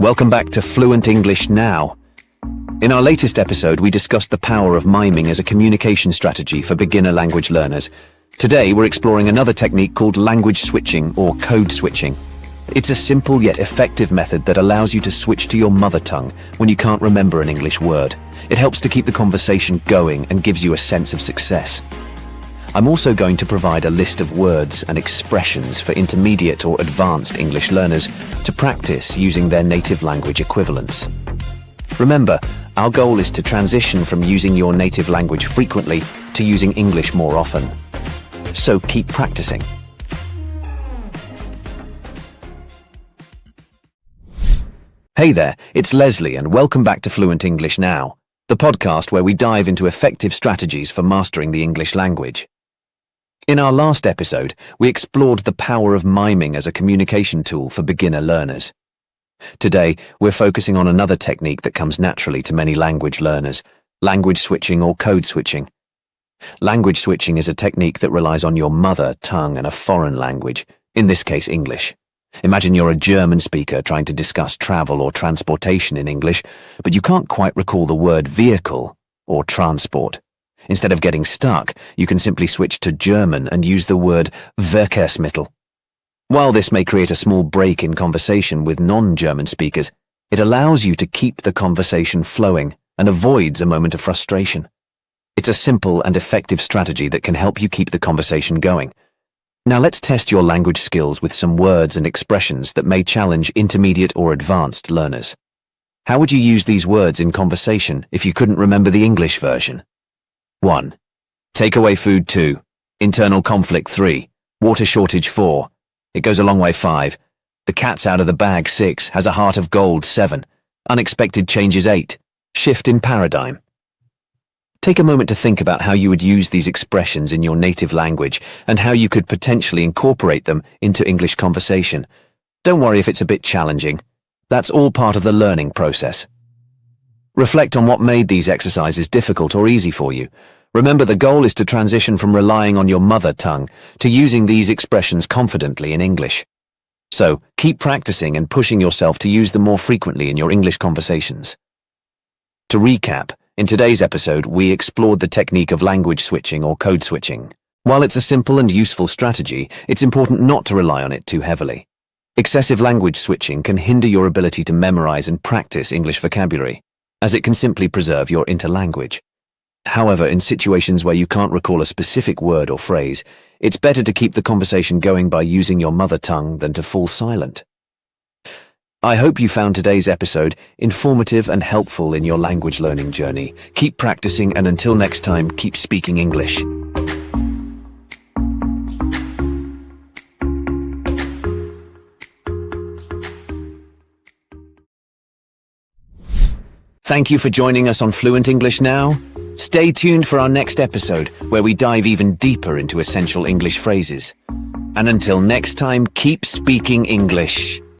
Welcome back to Fluent English Now. In our latest episode, we discussed the power of miming as a communication strategy for beginner language learners. Today, we're exploring another technique called language switching or code switching. It's a simple yet effective method that allows you to switch to your mother tongue when you can't remember an English word. It helps to keep the conversation going and gives you a sense of success. I'm also going to provide a list of words and expressions for intermediate or advanced English learners to practice using their native language equivalents. Remember, our goal is to transition from using your native language frequently to using English more often. So keep practicing. Hey there, it's Leslie and welcome back to Fluent English Now, the podcast where we dive into effective strategies for mastering the English language. In our last episode, we explored the power of miming as a communication tool for beginner learners. Today, we're focusing on another technique that comes naturally to many language learners, language switching or code switching. Language switching is a technique that relies on your mother tongue and a foreign language, in this case English. Imagine you're a German speaker trying to discuss travel or transportation in English, but you can't quite recall the word vehicle or transport. Instead of getting stuck, you can simply switch to German and use the word Verkehrsmittel. While this may create a small break in conversation with non-German speakers, it allows you to keep the conversation flowing and avoids a moment of frustration. It's a simple and effective strategy that can help you keep the conversation going. Now let's test your language skills with some words and expressions that may challenge intermediate or advanced learners. How would you use these words in conversation if you couldn't remember the English version? 1. Takeaway food 2. Internal conflict 3. Water shortage 4. It goes a long way 5. The cat's out of the bag 6. Has a heart of gold 7. Unexpected changes 8. Shift in paradigm. Take a moment to think about how you would use these expressions in your native language and how you could potentially incorporate them into English conversation. Don't worry if it's a bit challenging. That's all part of the learning process. Reflect on what made these exercises difficult or easy for you. Remember, the goal is to transition from relying on your mother tongue to using these expressions confidently in English. So, keep practicing and pushing yourself to use them more frequently in your English conversations. To recap, in today's episode, we explored the technique of language switching or code switching. While it's a simple and useful strategy, it's important not to rely on it too heavily. Excessive language switching can hinder your ability to memorize and practice English vocabulary, as it can simply preserve your interlanguage. However, in situations where you can't recall a specific word or phrase, it's better to keep the conversation going by using your mother tongue than to fall silent. I hope you found today's episode informative and helpful in your language learning journey. Keep practicing, and until next time, keep speaking English. Thank you for joining us on Fluent English Now. Stay tuned for our next episode, where we dive even deeper into essential English phrases. And until next time, keep speaking English.